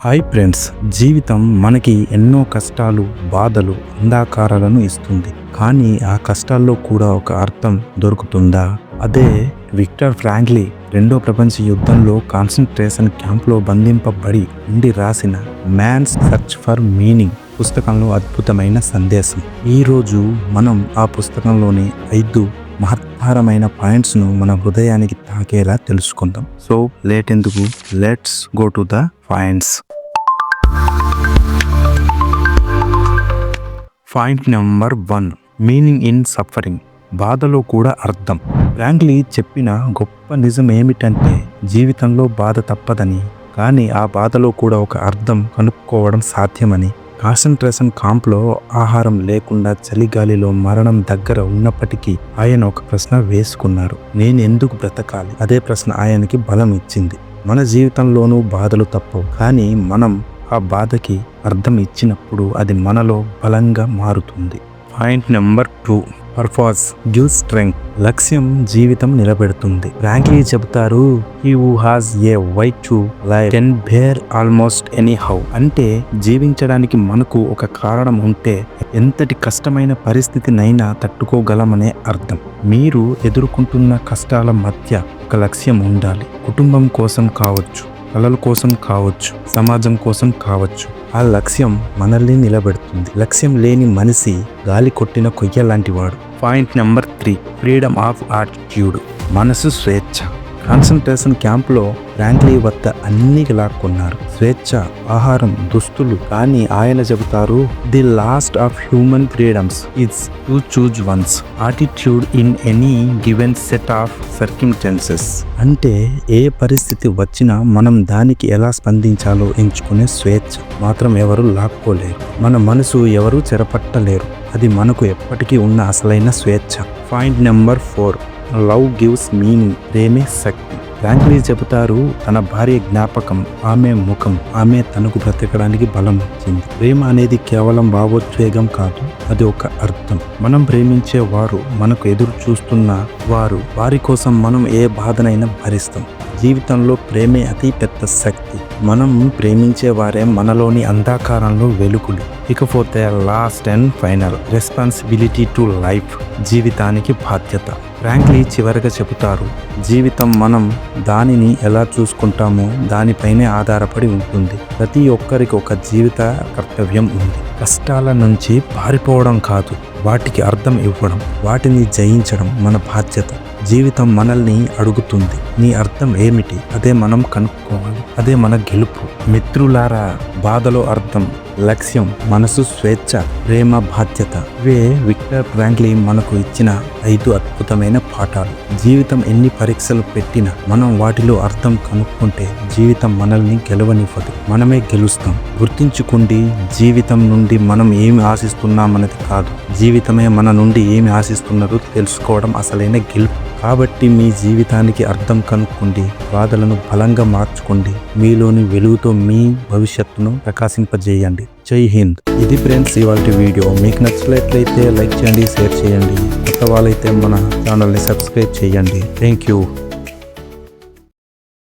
Hi friends, జీవితం మనకి ఎన్నో కష్టాలు, బాధలు, అంధకారాలను ఇస్తుంది. కానీ ఆ కష్టాల్లో కూడా ఒక అర్థం దొరుకుతుందా? అదే విక్టర్ ఫ్రాంక్లీ రెండో ప్రపంచ యుద్ధంలో కాన్సంట్రేషన్ క్యాంప్లో బంధింపబడి ఉండి రాసిన మ్యాన్స్ సెర్చ్ ఫర్ మీనింగ్ పుస్తకంలో అద్భుతమైన సందేశం. ఈరోజు మనం ఆ పుస్తకంలోని 5 మహత్తరమైన పాయింట్స్ను మన హృదయానికి తాకేలా తెలుసుకుందాం. సో లేట్ ఎందుకు, let's go to the points. Point number 1, meaning in suffering. బాధలో కూడా అర్థం. ఫ్రాంక్లీ చెప్పిన గొప్ప నిజం ఏమిటంటే జీవితంలో బాధ తప్పదని, కానీ ఆ బాధలో కూడా ఒక అర్థం కనుక్కోవడం సాధ్యమని. కాన్సంట్రేషన్ క్యాంప్లో ఆహారం లేకుండా చలిగాలిలో మరణం దగ్గర ఉన్నప్పటికీ ఆయన ఒక ప్రశ్న వేసుకున్నారు: నేను ఎందుకు బ్రతకాలి? అదే ప్రశ్న ఆయనకి బలం ఇచ్చింది. మన జీవితంలోనూ బాధలు తప్పవు, కానీ మనం ఆ బాధకి అర్థం ఇచ్చినప్పుడు అది మనలో బలంగా మారుతుంది. Point number 2, purpose gives strength. లక్ష్యం జీవితం నిలబెడుతుంది. ఫ్రాంక్లీ చెబుతారు, he who has a why to life can bear almost any how. అంటే జీవించడానికి మనకు ఒక కారణం ఉంటే ఎంతటి కష్టమైన పరిస్థితినైనా తట్టుకోగలమనే అర్థం. మీరు ఎదుర్కొంటున్న కష్టాల మధ్య ఒక లక్ష్యం ఉండాలి. కుటుంబం కోసం కావచ్చు, కళల కోసం కావచ్చు, సమాజం కోసం కావచ్చు. ఆ లక్ష్యం మనల్ని నిలబెడుతుంది. లక్ష్యం లేని మనిషి గాలి కొట్టిన కొయ్య లాంటి వాడు. Point number 3, freedom of attitude. మనసు స్వేచ్ఛ. కాన్సంట్రేషన్ క్యాంప్లో ఫ్రాంక్లీ వద్ద అన్ని లాక్కున్నారు: స్వేచ్ఛ, ఆహారం, దుస్తులు. కానీ ఆయన చెబుతారు, the last of human freedoms is to choose once attitude in any given set of circumstances. అంటే ఏ పరిస్థితి వచ్చినా మనం దానికి ఎలా స్పందించాలో ఎంచుకునే స్వేచ్ఛ మాత్రం ఎవరు లాక్కోలేరు. మన మనసు ఎవరు చెరపట్టలేరు. అది మనకు ఎప్పటికీ ఉన్న అసలైన స్వేచ్ఛ. Point number 4, love gives meaning. ప్రేమే శక్తి. ఫ్రాంక్లీ చెబుతారు, తన భార్య జ్ఞాపకం, ఆమె ముఖం, ఆమె తనకు బ్రతకడానికి బలం ఇచ్చింది. ప్రేమ అనేది కేవలం భావోద్వేగం కాదు, అది ఒక అర్థం. మనం ప్రేమించే వారు మనకు ఎదురు చూస్తున్న వారు, వారి కోసం మనం ఏ బాధనైనా భరిస్తాం. జీవితంలో ప్రేమే అతి పెద్ద శక్తి. మనం ప్రేమించే వారే మనలోని అంధకారంలో వెలుగులు. ఇకపోతే last and final, responsibility to life. జీవితానికి బాధ్యత. ఫ్రాంక్లీ చివరిగా చెబుతారు, జీవితం మనం దానిని ఎలా చూసుకుంటామో దానిపైనే ఆధారపడి ఉంటుంది. ప్రతి ఒక్కరికి ఒక జీవిత కర్తవ్యం ఉంది. కష్టాల నుంచి పారిపోవడం కాదు, వాటికి అర్థం ఇవ్వడం, వాటిని జయించడం మన బాధ్యత. జీవితం మనల్ని అడుగుతుంది, నీ అర్థం ఏమిటి? అదే మనం కనుక్కోవాలి. అదే మన గెలుపు. మిత్రులారా, బాధలో అర్థం, లక్ష్యం, మనసు స్వేచ్ఛ, ప్రేమ, బాధ్యత. ఇవే విక్టర్ ఫ్రాంక్లీ మనకు ఇచ్చిన 5 అద్భుతమైన పాఠాలు. జీవితం ఎన్ని పరీక్షలు పెట్టినా మనం వాటిలో అర్థం కనుక్కుంటే జీవితం మనల్ని గెలవనివ్వదు, మనమే గెలుస్తాం. గుర్తించుకోండి, జీవితం నుండి మనం ఏమి ఆశిస్తున్నామన్నది కాదు, జీవితమే మన నుండి ఏమి ఆశిస్తున్నదో తెలుసుకోవడం అసలైన గెలుపు. కాబట్టి మీ జీవితానికి అర్థం కనుక్కోండి, బాధలను బలంగా మార్చుకోండి, మీలోని వెలుగుతో మీ భవిష్యత్తును ప్రకాశింపజేయండి. జై హింద్. ఇది ఫ్రెండ్స్ ఇవాల్టి వీడియో. మీకు నచ్చినట్లయితే లైక్ చేయండి, షేర్ చేయండి. కొత్త వాళ్ళైతే మన ఛానల్ని సబ్స్క్రైబ్ చేయండి. Thank you.